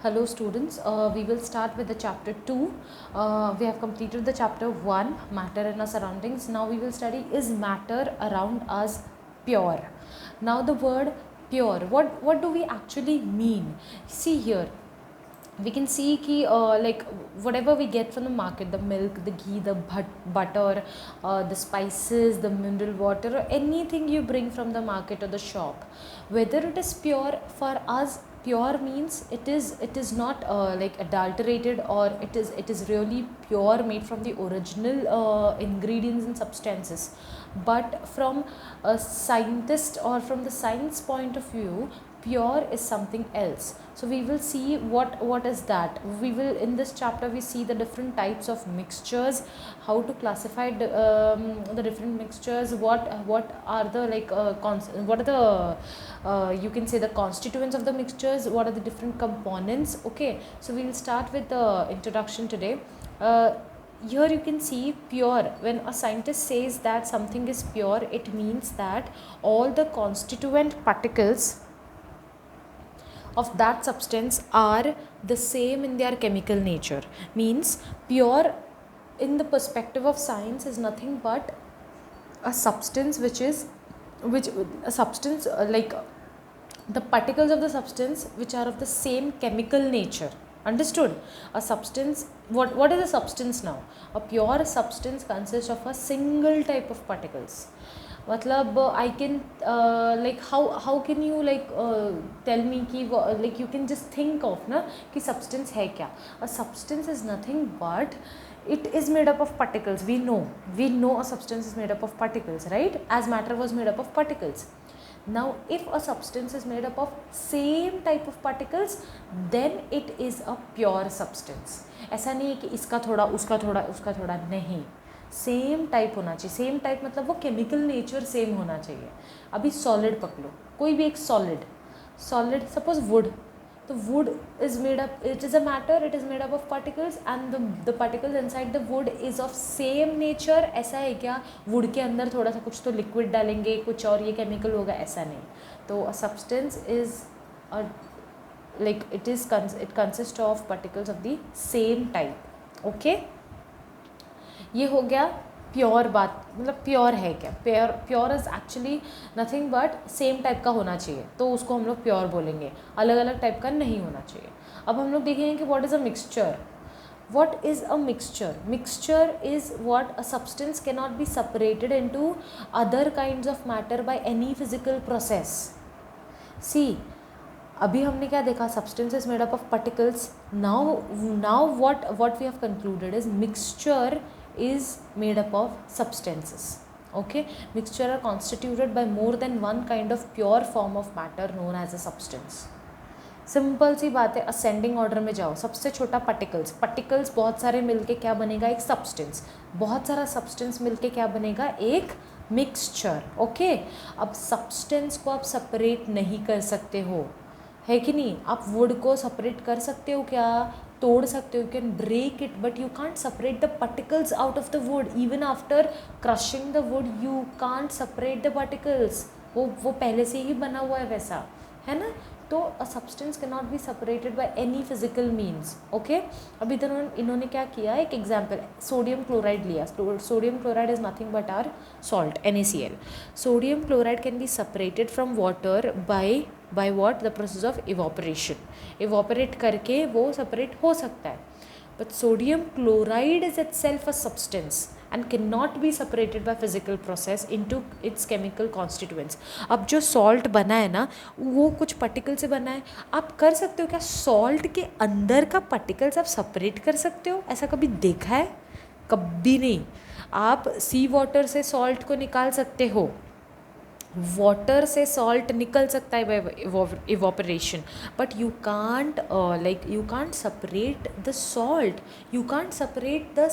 Hello students, we will start with the chapter 2. We have completed the chapter 1, matter in our surroundings. Now we will study, is matter around us pure? Now the word pure, what do we actually mean? See here, we can see ki, like whatever we get from the market, the milk, the ghee, the butter, the spices, the mineral water, or anything you bring from the market or the shop, whether it is pure. For us, pure means it is not like adulterated, or it is really pure, made from the original ingredients and substances. But from a scientist or from the science point of view, pure is something else. So we will see what is that. We will, in this chapter, we see the different types of mixtures, how to classify the different mixtures, what are the like what are the you can say the constituents of the mixtures, what are the different components. Okay, so we will start with the introduction today. Here you can see pure. When a scientist says that something is pure, it means that all the constituent particles of that substance are the same in their chemical nature. Means pure in the perspective of science is nothing but a substance which a substance like the particles of the substance which are of the same chemical nature. Understood? A substance, what is a substance now? A pure substance consists of a single type of particles. मतलब I can like how can you like tell me कि like you can just think of ना कि substance है क्या? A substance is nothing but it is made up of particles. We know a substance is made up of particles, right? As matter was made up of particles. Now if a substance is made up of same type of particles, then it is a pure substance. ऐसा नहीं है कि इसका थोड़ा उसका थोड़ा उसका थोड़ा, नहीं, सेम टाइप होना चाहिए. सेम टाइप मतलब वो केमिकल नेचर सेम होना चाहिए. अभी सॉलिड पकड़ो, कोई भी एक सॉलिड सपोज वुड. तो would is made up, it is a matter, it is made up of particles, and the particles inside the wood is of same nature. ऐसा है क्या? वुड के अंदर थोड़ा सा कुछ तो लिक्विड डालेंगे, कुछ और ये केमिकल होगा, ऐसा नहीं. तो a substance is a like it consists of particles of the same type. Okay, ये हो गया प्योर बात. मतलब प्योर है क्या? Pure is actually nothing but same type का होना चाहिए, तो उसको हम लोग प्योर बोलेंगे. अलग अलग टाइप का नहीं होना चाहिए. अब हम लोग देखेंगे कि what is a mixture. What is a mixture? Mixture is what a substance cannot be separated into other kinds of matter by any physical process. See, अभी हमने क्या देखा? Substance is made up of particles. Now what we have concluded is mixture is made up of substances. Okay, mixture are constituted by more than one kind of pure form of matter known as a substance. Simple सी बात है. Ascending order में जाओ, सबसे छोटा particles बहुत सारे मिलके क्या बनेगा? एक सब्सटेंस. बहुत सारा सब्सटेंस मिलके क्या बनेगा? एक मिक्सचर. ओके, अब सब्सटेंस को आप सेपरेट नहीं कर सकते हो, है कि नहीं? आप वुड को सेपरेट कर सकते हो क्या? तोड़ सकते हो, can break it, but you can't separate the particles out of the wood. Even after crushing the wood you can't separate the particles. वो पहले से ही बना हुआ है वैसा, है ना? तो a substance can not be separated by any physical means. Okay, अभी तो इन्होंने क्या किया? एक एग्जाम्पल, सोडियम क्लोराइड लिया. Sodium chloride is nothing but our salt, NaCl. Sodium chloride can be separated from water by what? The process of evaporation. Evaporate करके वो separate हो सकता है. But sodium chloride is itself a substance and cannot be separated by physical process into its chemical constituents. अब जो salt बना है ना, वो कुछ पार्टिकल से बना है. आप कर सकते हो क्या? सॉल्ट के अंदर का पार्टिकल्स आप सेपरेट कर सकते हो? ऐसा कभी देखा है? कभी नहीं. आप सी वाटर से सॉल्ट को निकाल सकते हो, वाटर से सॉल्ट निकल सकता है by evaporation, but you can't you can't separate the salt, you can't separate the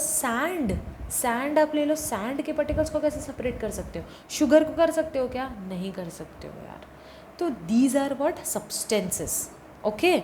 sand आप ले लो, सैंड के पार्टिकल्स को कैसे सेपरेट कर सकते हो? शुगर को कर सकते हो क्या? नहीं कर सकते हो यार. तो these are what? Substances. Okay,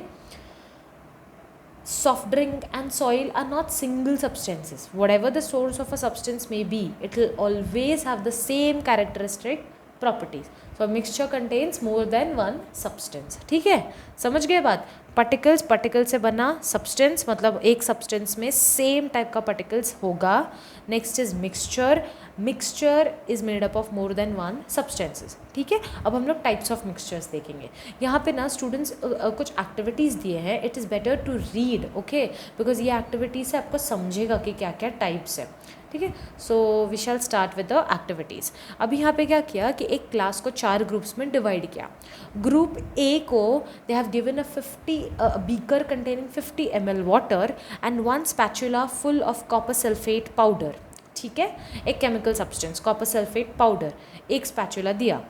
soft drink and soil are not single substances. Whatever the source of a substance may be, it will always have the same characteristic properties. Mixture contains more than one substance. ठीक है, समझ गए बात. Particles, particle से बना substance, मतलब एक substance में सेम टाइप का पार्टिकल्स होगा. Next is mixture. Mixture is made up of more than one substances. ठीक है, अब हम लोग टाइप्स ऑफ मिक्सचर्स देखेंगे. यहाँ पे ना स्टूडेंट्स कुछ एक्टिविटीज़ दिए हैं. It is better to read, okay, because ये एक्टिविटीज से आपको समझेगा कि क्या क्या टाइप्स है. ठीक है, so we shall start with the activities. अभी यहाँ पे क्या किया कि एक क्लास को 4 ग्रुप्स में डिवाइड किया. ग्रुप ए को they have given a 50 beaker containing 50 ml water and 1 spatula full of copper sulphate powder. ठीक है, एक chemical substance copper sulphate powder, एक स्पैचुला दिया.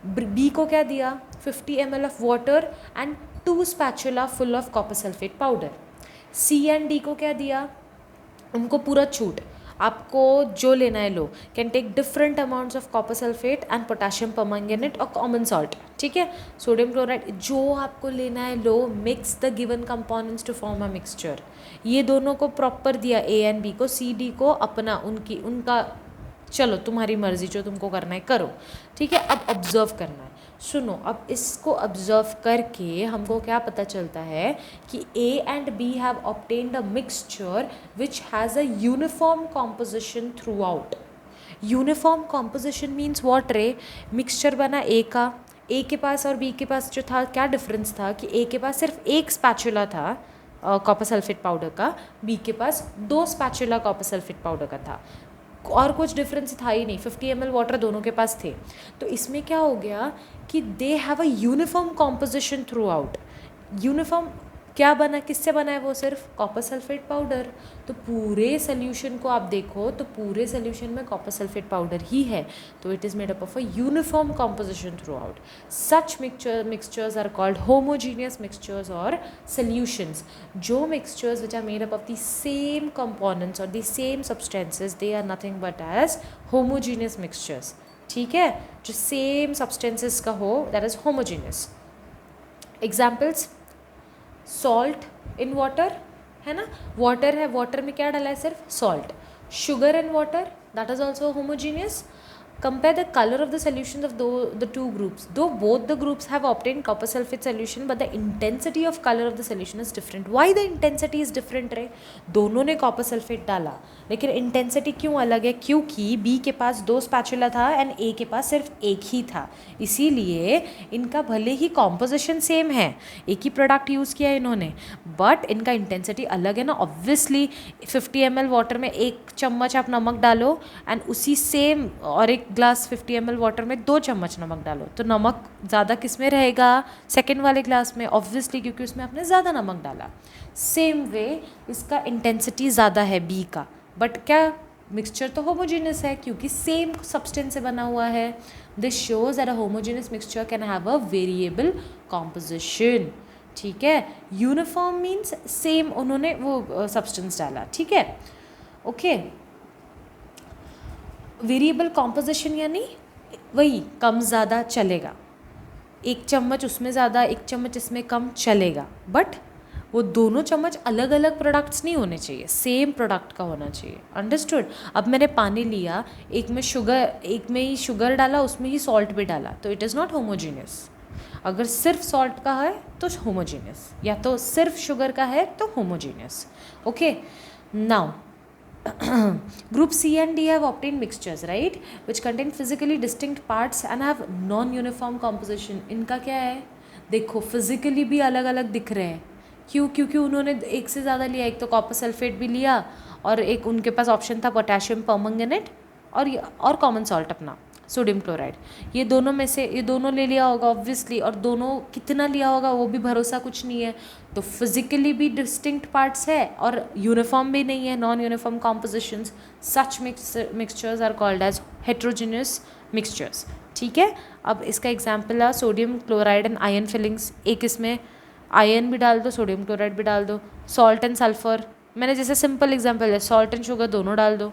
बी को क्या दिया, 50 ml of water and 2 spatula full of copper sulphate powder. C and D को क्या दिया, उनको पूरा छूट, आपको जो लेना है लो. Can take different amounts of copper sulphate and potassium permanganate और कॉमन सॉल्ट. ठीक है, सोडियम क्लोराइड, जो आपको लेना है लो. Mix the given components to form a mixture. ये दोनों को प्रॉपर दिया, ए एंड बी को. सी डी को अपना उनका चलो तुम्हारी मर्जी, जो तुमको करना है करो. ठीक है, अब ऑब्जर्व करना है. सुनो, अब इसको ऑब्जर्व करके हमको क्या पता चलता है कि A and B have obtained a mixture which has a uniform composition throughout. Uniform composition means what रे, मिक्सचर बना ए का. ए के पास और बी के पास जो था, क्या डिफरेंस था कि ए के पास सिर्फ एक स्पैचुला था कॉपर सल्फेट पाउडर का, बी के पास 2 स्पैचुला कॉपर सल्फेट पाउडर का था. और कुछ डिफरेंस था ही नहीं. 50 ml वाटर दोनों के पास थे. तो इसमें क्या हो गया कि they have a uniform composition throughout. Uniform क्या बना, किससे बना है वो, सिर्फ कॉपर सल्फेट पाउडर. तो पूरे सोल्यूशन को आप देखो तो पूरे सोल्यूशन में कॉपर सल्फेट पाउडर ही है. तो it is made up of a uniform composition throughout. Such mixtures are called homogeneous mixtures और सॉल्यूशंस. जो mixtures which are made up of the same components और the same substances, they are nothing but as homogeneous mixtures. ठीक है, जो same substances का हो, that is homogeneous. Examples, salt in water है ना, वाटर है, वाटर में क्या डाला है, सिर्फ salt. Sugar in water, that is also homogeneous. Compare the color of the solutions of the two groups. Though both the groups have obtained copper sulfate solution, but the intensity of color of the solution is different. Why the intensity is different रे? दोनों ने copper sulfate डाला, लेकिन intensity क्यों अलग है? क्योंकि B के पास 2 स्पैचुला था एंड A के पास सिर्फ एक ही था. इसीलिए इनका भले ही कॉम्पोजिशन सेम है, एक ही प्रोडक्ट यूज़ किया है इन्होंने, बट इनका इंटेंसिटी अलग है ना. ऑब्वियसली 50 ml वाटर में 1 चम्मच आप नमक डालो एंड उसी सेम और एक ग्लास 50 ml वाटर में 2 चम्मच नमक डालो, तो नमक ज़्यादा किस में रहेगा, सेकेंड वाले ग्लास में, ऑब्वियसली, क्योंकि उसमें आपने ज़्यादा नमक डाला. सेम वे इसका इंटेंसिटी ज़्यादा है बी का, बट क्या मिक्सचर तो होमोजीनियस है क्योंकि सेम सब्सटेंस से बना हुआ है. This shows that a homogeneous mixture can have a variable composition. ठीक है, यूनिफॉर्म मीन्स सेम उन्होंने वो सब्सटेंस डाला. ठीक है, ओके. वेरिएबल कॉम्पोजिशन यानी वही कम ज़्यादा चलेगा, 1 चम्मच उसमें ज़्यादा 1 चम्मच इसमें कम चलेगा, बट वो दोनों चम्मच अलग अलग प्रोडक्ट्स नहीं होने चाहिए, सेम प्रोडक्ट का होना चाहिए. अंडरस्टूड. अब मैंने पानी लिया, एक में ही शुगर डाला, उसमें ही सॉल्ट भी डाला, तो इट इज़ नॉट होमोजीनियस. अगर सिर्फ सॉल्ट का है तो होमोजीनियस, या तो सिर्फ शुगर का है तो homogeneous. Okay, now group C and D have obtained mixtures, right, which contain physically distinct parts and have non-uniform composition. इनका क्या है, देखो फिजिकली भी अलग अलग दिख रहे हैं. क्यों? क्योंकि उन्होंने एक से ज़्यादा लिया, एक तो कॉपर सल्फेट भी लिया और एक उनके पास ऑप्शन था पोटेशियम परमैंगनेट और कॉमन सॉल्ट अपना सोडियम क्लोराइड. ये दोनों में से ये दोनों ले लिया होगा ऑब्वियसली, और दोनों कितना लिया होगा वो भी भरोसा कुछ नहीं है. तो फिजिकली भी डिस्टिंक्ट पार्ट्स है और यूनिफॉर्म भी नहीं है, non uniform compositions. Such mixtures are called as heterogeneous mixtures. ठीक है, अब इसका एग्जाम्पल है sodium chloride and iron filings. एक इसमें आयन भी डाल दो, सोडियम क्लोराइड भी डाल दो. सॉल्ट एंड सल्फर, मैंने जैसे सिंपल एग्जाम्पल है, सॉल्ट एंड शुगर दोनों डाल दो.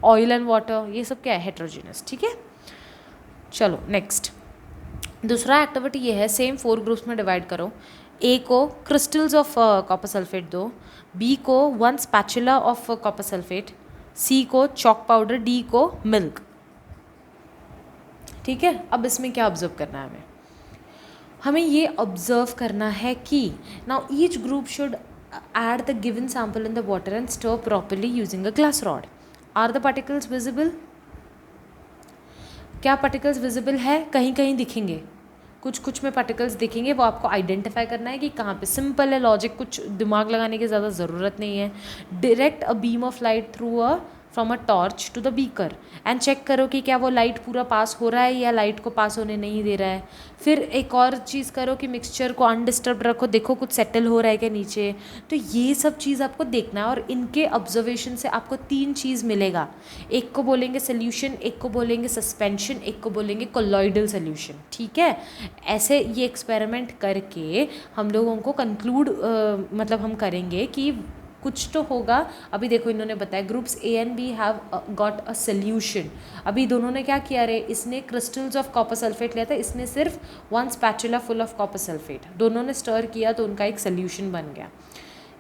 ऑयल एंड वाटर, ये सब क्या है, हेट्रोजीनियस. ठीक है, चलो नेक्स्ट. दूसरा एक्टिविटी ये है, सेम 4 ग्रुप्स में डिवाइड करो. ए को क्रिस्टल्स ऑफ कॉपर सल्फेट दो, बी को 1 स्पैचुला ऑफ कॉपर सल्फेट, सी को चॉक पाउडर, डी को मिल्क. ठीक है, अब इसमें क्या ऑब्जर्व करना है हमें ये ऑब्जर्व करना है कि now each group should add the given sample in the water and stir properly using a glass rod. Are the particles visible? क्या particles visible है? कहीं कहीं दिखेंगे, कुछ कुछ में particles दिखेंगे, वो आपको आइडेंटिफाई करना है कि कहाँ पे. सिंपल है लॉजिक, कुछ दिमाग लगाने की ज़्यादा ज़रूरत नहीं है. Direct a beam of light through a from a torch to the beaker and check करो कि क्या वो लाइट पूरा पास हो रहा है या लाइट को पास होने नहीं दे रहा है. फिर एक और चीज़ करो कि मिक्सचर को अनडिस्टर्ब रखो, देखो कुछ सेटल हो रहा है क्या नीचे. तो ये सब चीज़ आपको देखना है और इनके ऑब्जर्वेशन से आपको 3 चीज़ मिलेगा. एक को बोलेंगे सोल्यूशन, एक को बोलेंगे सस्पेंशन, एक को बोलेंगे कोलॉइडल सोल्यूशन. ठीक है, ऐसे ये एक्सपेरिमेंट करके हम लोगों को कंक्लूड मतलब हम करेंगे कि कुछ तो होगा. अभी देखो इन्होंने बताया groups A and B have got a solution. अभी दोनों ने क्या किया रे, इसने क्रिस्टल्स ऑफ कॉपर सल्फेट लिया था, इसने सिर्फ 1 spatula full of copper sulphate. दोनों ने स्टर किया तो उनका एक सोल्यूशन बन गया.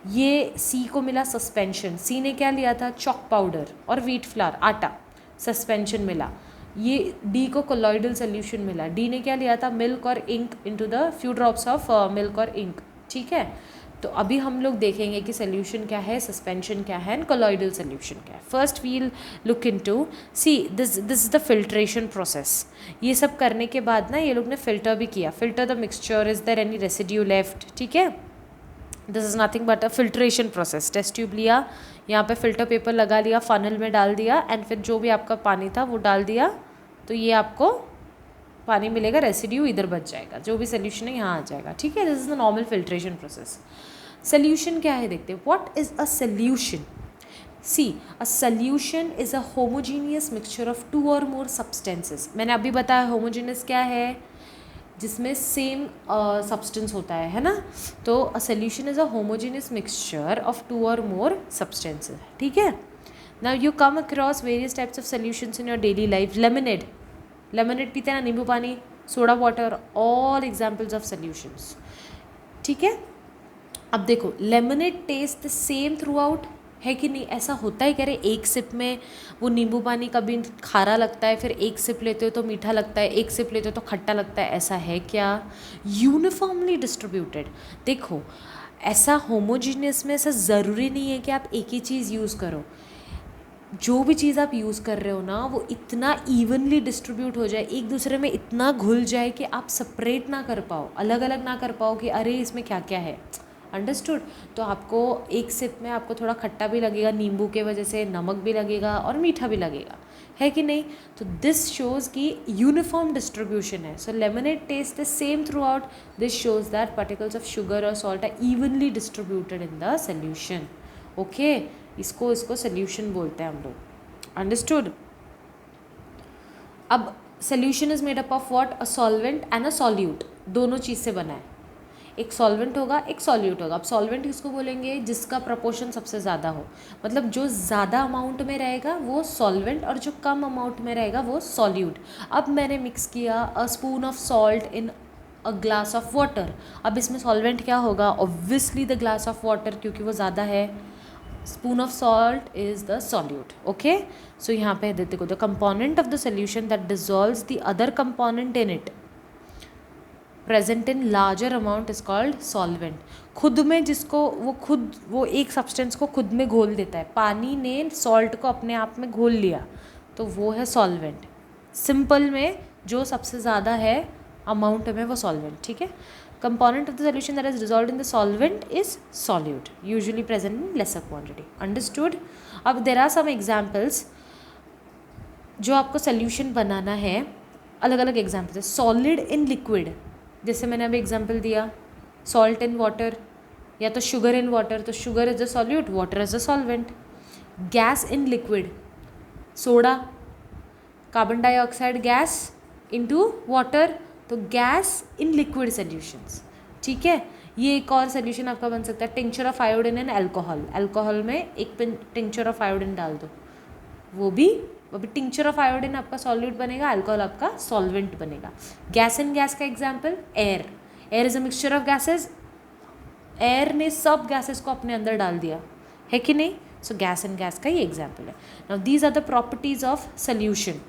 ये सी को मिला सस्पेंशन. सी ने क्या लिया था, चॉक पाउडर और व्हीट फ्लावर आटा, सस्पेंशन मिला. ये डी को कोलॉइडल सोल्यूशन मिला. डी ने क्या लिया था, मिल्क और ink into the few drops of milk और इंक. ठीक है, तो अभी हम लोग देखेंगे कि सोल्यूशन क्या है, सस्पेंशन क्या है एंड कोलॉइडल सोल्यूशन क्या है. First we'll look into see this is the filtration process. ये सब करने के बाद ना ये लोग ने फिल्टर भी किया. Filter the mixture, is there any residue left. ठीक है, this is nothing but a filtration process. Test tube लिया, यहाँ पे फिल्टर पेपर लगा लिया, फनल में डाल दिया एंड फिर जो भी आपका पानी था वो डाल दिया, तो ये आपको पानी मिलेगा, रेसिड्यू इधर बच जाएगा, जो भी सोल्यूशन है यहाँ आ जाएगा. ठीक है, this is the normal filtration process. Solution क्या है देखते हैं. What is a solution? See a solution is a homogeneous mixture of 2 और मोर सब्सटेंसेस. मैंने अभी बताया होमोजीनियस क्या है, जिसमें सेम सब्सटेंस होता है ना. तो a solution is a homogeneous mixture of 2 और मोर सब्सटेंसेस. ठीक है, now you come across various types of solutions in your daily life. Lemonade, lemonade पीते हैं ना, नींबू पानी, soda water, all examples of solutions. ठीक है, अब देखो lemonade taste the same throughout है कि नहीं. ऐसा होता है, कह रहे एक सिप में वो नींबू पानी कभी खारा लगता है, फिर एक सिप लेते हो तो मीठा लगता है, एक सिप लेते हो तो खट्टा लगता है, ऐसा है क्या? Uniformly distributed. देखो ऐसा होमोजीनियस में ऐसा ज़रूरी नहीं है कि आप एक ही चीज़ यूज़ करो. जो भी चीज़ आप यूज़ कर रहे हो ना वो इतना इवनली डिस्ट्रीब्यूट हो जाए, एक दूसरे में इतना घुल जाए कि आप सेपरेट ना कर पाओ, अलग अलग ना कर पाओ कि अरे इसमें क्या क्या है. अंडरस्टूड. तो आपको एक सिप में आपको थोड़ा खट्टा भी लगेगा, नींबू के वजह से नमक भी लगेगा और मीठा भी लगेगा, है कि नहीं. तो दिस शोज़ कि यूनिफॉर्म डिस्ट्रीब्यूशन है. So lemonade taste the same throughout. This shows that particles of sugar और salt are evenly distributed in the solution. Okay, इसको सोल्यूशन बोलते हैं हम लोग. अंडरस्टूड. अब solution is made up of what, a solvent and a solute. दोनों चीज़ से बना है. एक सॉल्वेंट होगा, एक सॉल्यूट होगा. अब सॉल्वेंट किसको बोलेंगे, जिसका प्रपोर्शन सबसे ज़्यादा हो. मतलब जो ज़्यादा अमाउंट में रहेगा वो सॉल्वेंट और जो कम अमाउंट में रहेगा वो सॉल्यूट. अब मैंने मिक्स किया a spoon of salt in a glass of water. अब इसमें सॉल्वेंट क्या होगा, obviously the glass of water, क्योंकि वो ज़्यादा है. Spoon of salt is the solute. Okay, so यहाँ पे देते को the component of the solution that dissolves the other component in it present in larger amount is called solvent. खुद में जिसको वो एक सब्सटेंस को खुद में घोल देता है. पानी ने सॉल्ट को अपने आप में घोल लिया तो वो है सॉल्वेंट. सिंपल में जो सबसे ज़्यादा है अमाउंट में वो सॉल्वेंट. ठीक है, component of the solution that is dissolved in the solvent is solute, usually present in laser quantity. Understood. अब देयर आर सम एग्जाम्पल्स जो आपको सोल्यूशन बनाना है. अलग अलग एग्जाम्पल्स है. सॉलिड इन लिक्विड, जैसे मैंने अभी एग्जाम्पल दिया, सॉल्ट इन वाटर या तो शुगर इन वाटर, तो sugar is the solute, water is the solvent. Gas in liquid, soda, carbon dioxide gas into water, तो गैस इन लिक्विड सोल्यूशंस. ठीक है, ये एक और सोल्यूशन आपका बन सकता है. Tincture of iodine in alcohol. Alcohol में एक टिंक्चर ऑफ आयोडीन डाल दो, वो भी टिंक्चर ऑफ आयोडीन आपका सॉल्यूट बनेगा, अल्कोहल आपका सॉल्वेंट बनेगा. गैस इन गैस का example air. Air is a mixture of gases. Air ने सब गैसेस को अपने अंदर डाल दिया, है कि नहीं. सो गैस इन गैस का ये एग्जाम्पल है. Now these are the properties of solution.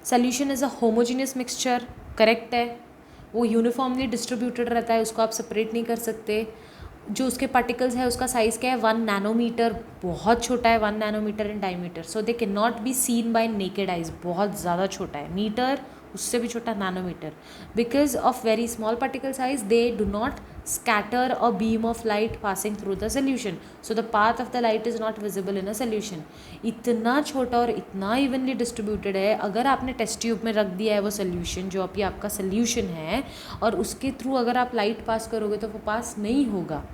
Solution is a homogeneous mixture, correct है, वो यूनिफॉर्मली डिस्ट्रीब्यूटेड रहता है, उसको आप सेपरेट नहीं कर सकते। जो उसके पार्टिकल्स है उसका साइज़ क्या है, 1 नैनोमीटर, बहुत छोटा है, 1 nanometre in diameter. So they can not be seen by naked eyes, बहुत ज़्यादा छोटा है, मीटर उससे भी छोटा nanometre. Because of very small particle size they do not scatter a beam of light passing through the solution, so the path of the light is not visible in a solution. इतना छोटा और इतना evenly distributed है, अगर आपने test tube में रख दिया है वो सोल्यूशन, जो अभी आपका सोल्यूशन है, और उसके थ्रू अगर आप लाइट पास करोगे तो वो पास नहीं होगा,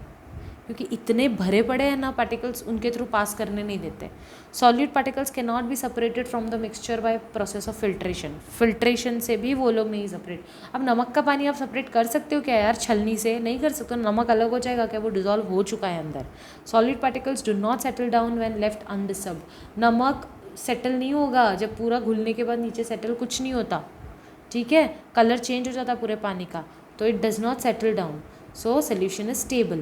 क्योंकि इतने भरे पड़े हैं ना पार्टिकल्स, उनके थ्रू पास करने नहीं देते। Solute particles can not be separated from the mixture by process of filtration, filtration से भी वो लोग नहीं सेपरेट। अब नमक का पानी आप सेपरेट कर सकते हो क्या यार, छलनी से नहीं कर सकते, नमक अलग हो जाएगा क्या, वो डिजॉल्व हो चुका है अंदर। Solid particles do not settle down when left undisturbed, नमक सेटल नहीं होगा जब पूरा घुलने के बाद नीचे सेटल कुछ नहीं होता, ठीक है, कलर चेंज हो जाता पूरे पानी का, तो it does not settle down, so solution is stable.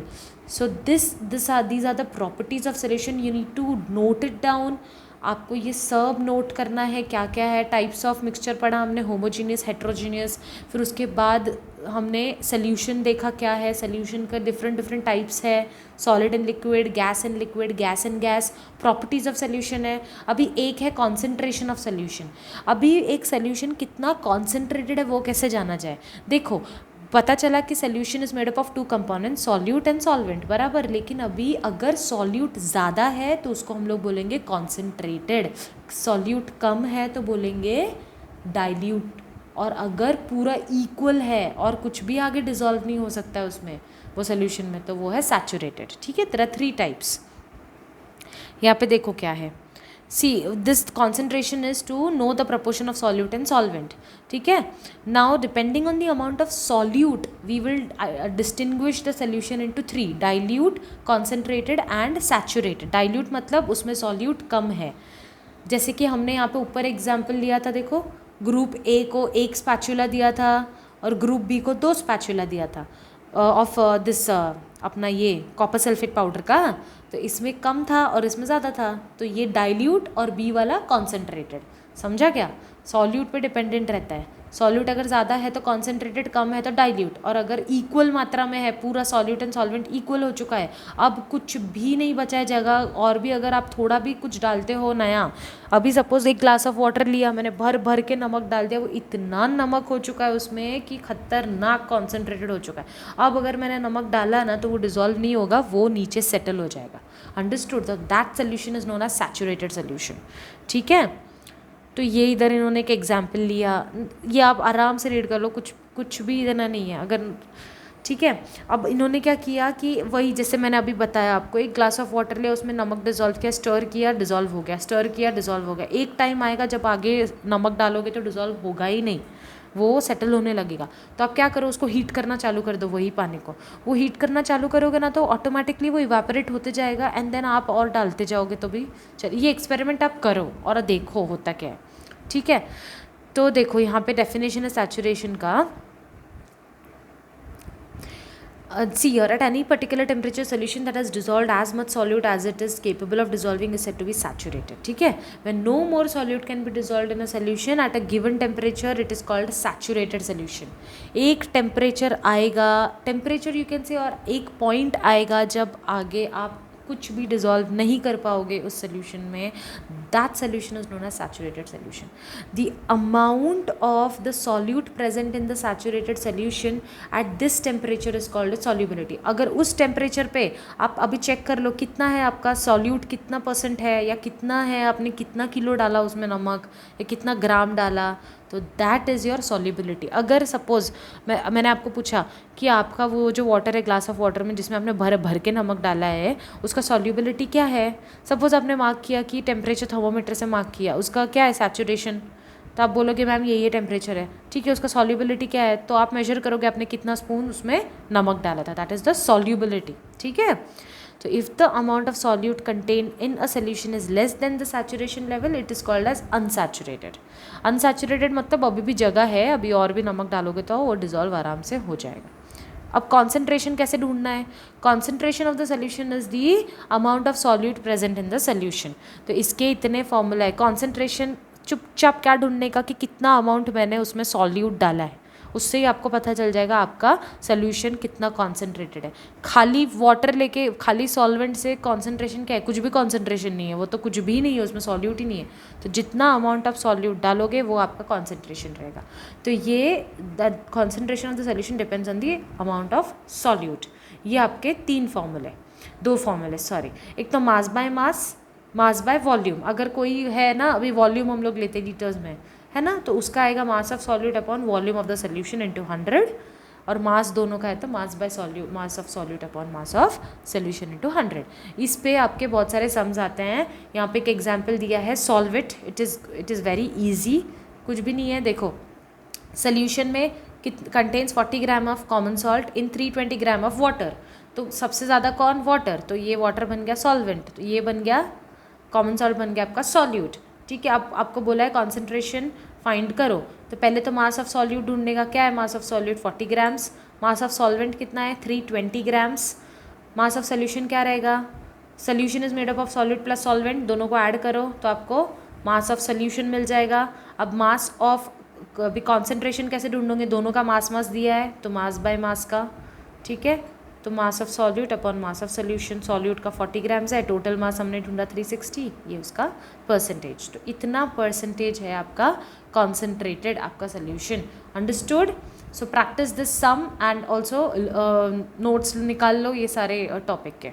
So these are the properties of solution, you need to note it down. आपको ये सब नोट करना है क्या क्या है। टाइप्स ऑफ मिक्सचर पढ़ा हमने, होमोजीनियस, हेट्रोजीनियस, फिर उसके बाद हमने सोल्यूशन देखा क्या है, सोल्यूशन का डिफरेंट टाइप्स है, solid and liquid, gas and liquid, gas and gas, properties of solution है। अभी एक है कॉन्सेंट्रेशन ऑफ सोल्यूशन, अभी एक सोल्यूशन कितना कॉन्सेंट्रेटेड है वो कैसे जाना जाए। देखो पता चला कि solution is made up of 2 components, solute and solvent, बराबर, लेकिन अभी अगर सॉल्यूट ज़्यादा है तो उसको हम लोग बोलेंगे कॉन्सेंट्रेटेड, सॉल्यूट कम है तो बोलेंगे डाइल्यूट, और अगर पूरा इक्वल है और कुछ भी आगे डिजॉल्व नहीं हो सकता है उसमें वो सोल्यूशन में, तो वो है सैचुरेटेड, ठीक है। there are 3 types. यहाँ पे देखो क्या है, see this concentration is to know the proportion of solute and solvent, ठीक है। now depending on the amount of solute we will distinguish the solution into 3, dilute, concentrated and saturated। dilute मतलब उसमें solute कम है, जैसे कि हमने यहाँ पे ऊपर एग्जाम्पल लिया था, देखो ग्रुप ए को 1 स्पैचुला दिया था और ग्रुप बी को 2 स्पैचुला दिया था ऑफ दिस अपना ये कॉपर सल्फेट पाउडर का, तो इसमें कम था और इसमें ज़्यादा था, तो ये डाइल्यूट और बी वाला कॉन्सेंट्रेटेड, समझा क्या। सॉल्यूट पे डिपेंडेंट रहता है, सॉल्यूट अगर ज़्यादा है तो कॉन्सेंट्रेटेड, कम है तो डाइल्यूट, और अगर इक्वल मात्रा में है, पूरा सॉल्यूट एंड सॉल्वेंट इक्वल हो चुका है, अब कुछ भी नहीं बचा है जगह, और भी अगर आप थोड़ा भी कुछ डालते हो नया, अभी सपोज 1 ग्लास ऑफ वाटर लिया मैंने, भर भर के नमक डाल दिया, वो इतना नमक हो चुका है उसमें कि खतरनाक कॉन्सेंट्रेटेड हो चुका है। अब अगर मैंने नमक डाला ना तो वो डिजॉल्व नहीं होगा, वो नीचे सेटल हो जाएगा, अंडरस्टूड। तो that solution is known as saturated solution, ठीक है। तो ये इधर इन्होंने एक एग्जाम्पल लिया, ये आप आराम से रीड कर लो, कुछ भी देना नहीं है अगर, ठीक है। अब इन्होंने क्या किया कि वही जैसे मैंने अभी बताया आपको, 1 ग्लास ऑफ वाटर लिया, उसमें नमक डिजॉल्व किया, स्टर किया, डिजॉल्व हो गया, स्टर किया, डिजॉल्व हो गया। एक टाइम आएगा जब आगे नमक डालोगे तो डिजॉल्व होगा ही नहीं, वो सेटल होने लगेगा। तो आप क्या करो, उसको हीट करना चालू कर दो, वही पानी को वो हीट करना चालू करोगे ना तो ऑटोमेटिकली वो इवापोरेट होते जाएगा, एंड देन आप और डालते जाओगे तो भी चलिए। ये एक्सपेरिमेंट आप करो और देखो होता क्या है, ठीक है। तो देखो यहाँ पे डेफिनेशन है सैचुरेशन का, see here, at any particular temperature solution that has dissolved as much solute as it is capable of dissolving is said to be saturated, ठीक है। when no more solute can be dissolved in a solution at a given temperature it is called saturated solution। एक temperature आएगा, temperature you can say, और एक point आएगा जब आगे आप कुछ भी डिजॉल्व नहीं कर पाओगे उस सोल्यूशन में, that solution is known as saturated solution. The amount of the solute present in the saturated solution at this temperature is called solubility. अगर उस टेम्परेचर पे आप अभी चेक कर लो कितना है आपका सॉल्यूट, कितना % है, या कितना है, आपने कितना किलो डाला उसमें नमक, या कितना ग्राम डाला, तो दैट इज़ योर सॉल्युबिलिटी। अगर सपोज मैंने आपको पूछा कि आपका वो जो वाटर है, ग्लास ऑफ वाटर में जिसमें आपने भर के नमक डाला है, उसका सॉल्युबिलिटी क्या है, सपोज आपने मार्क किया कि टेम्परेचर थर्मोमीटर से मार्क किया, उसका क्या है सैचुरेशन, तो आप बोलोगे मैम ये टेम्परेचर है, ठीक है। उसका सॉल्युबिलिटी क्या है, तो आप मेजर करोगे आपने कितना स्पून उसमें नमक डाला था, दैट इज़ द सॉल्युबिलिटी, ठीक है। So if the amount of solute contained in a solution is less than the saturation level, it is called as unsaturated। unsaturated मतलब अभी भी जगह है, अभी और भी नमक डालोगे तो वो डिजॉल्व आराम से हो जाएगा। अब कॉन्सेंट्रेशन कैसे ढूंढना है, concentration of the solution is the amount of solute present in the solution. तो इसके इतने फॉर्मूला है, कॉन्सेंट्रेशन चुपचाप क्या ढूंढने का कि कितना अमाउंट मैंने उसमें सॉल्यूट डाला है, उससे ही आपको पता चल जाएगा आपका सोल्यूशन कितना कॉन्सेंट्रेटेड है। खाली वाटर लेके, खाली सॉल्वेंट से कॉन्सेंट्रेशन क्या है? कुछ भी कॉन्सेंट्रेशन नहीं है, वो तो कुछ भी नहीं है, उसमें सॉल्यूट ही नहीं है। तो जितना अमाउंट आप सॉल्यूट डालोगे वो आपका कॉन्सेंट्रेशन रहेगा। तो ये the concentration of the solution depends on the amount of solute. ये आपके 2 फॉर्मूले सॉरी। एक तो mass by mass, mass by volume. अगर कोई है ना, अभी वॉल्यूम हम लोग लेते हैं लीटर्स में, है ना, तो उसका आएगा mass of solute upon volume of the solution into 100, और मास दोनों का है तो mass by solute, mass of solute upon mass of solution into 100। इस पे आपके बहुत सारे सम्स आते हैं। यहाँ पे एक एग्जांपल दिया है solvate, it is very easy, कुछ भी नहीं है। देखो सोल्यूशन में contains 40 gram of common salt in 320 gram of water. तो सबसे ज़्यादा कौन? वाटर। तो ये वाटर बन गया सॉल्वेंट, तो ये बन गया कॉमन सॉल्ट, बन गया आपका सॉल्यूट। ठीक है, आपको बोला है कॉन्सेंट्रेशन फाइंड करो, तो पहले तो मास ऑफ सॉल्यूट ढूंढने का। क्या है mass of solute? 40 grams. Mass of solvent कितना है? 320 ग्राम्स। मास ऑफ सोल्यूशन क्या रहेगा? Solution is made up of solute plus solvent, दोनों को ऐड करो तो आपको मास ऑफ सोल्यूशन मिल जाएगा। अब मास ऑफ अभी कॉन्सेंट्रेशन कैसे ढूंढोगे? दोनों का मास दिया है तो मास बाय मास का। ठीक है, तो mass of solute upon mass of solution. Solute का 40 ग्राम्स है, टोटल मास हमने ढूंढा 360, ये उसका परसेंटेज। तो इतना परसेंटेज है आपका कॉन्सेंट्रेटेड आपका solution. Understood? So practice this sum and also notes निकाल लो ये सारे टॉपिक के।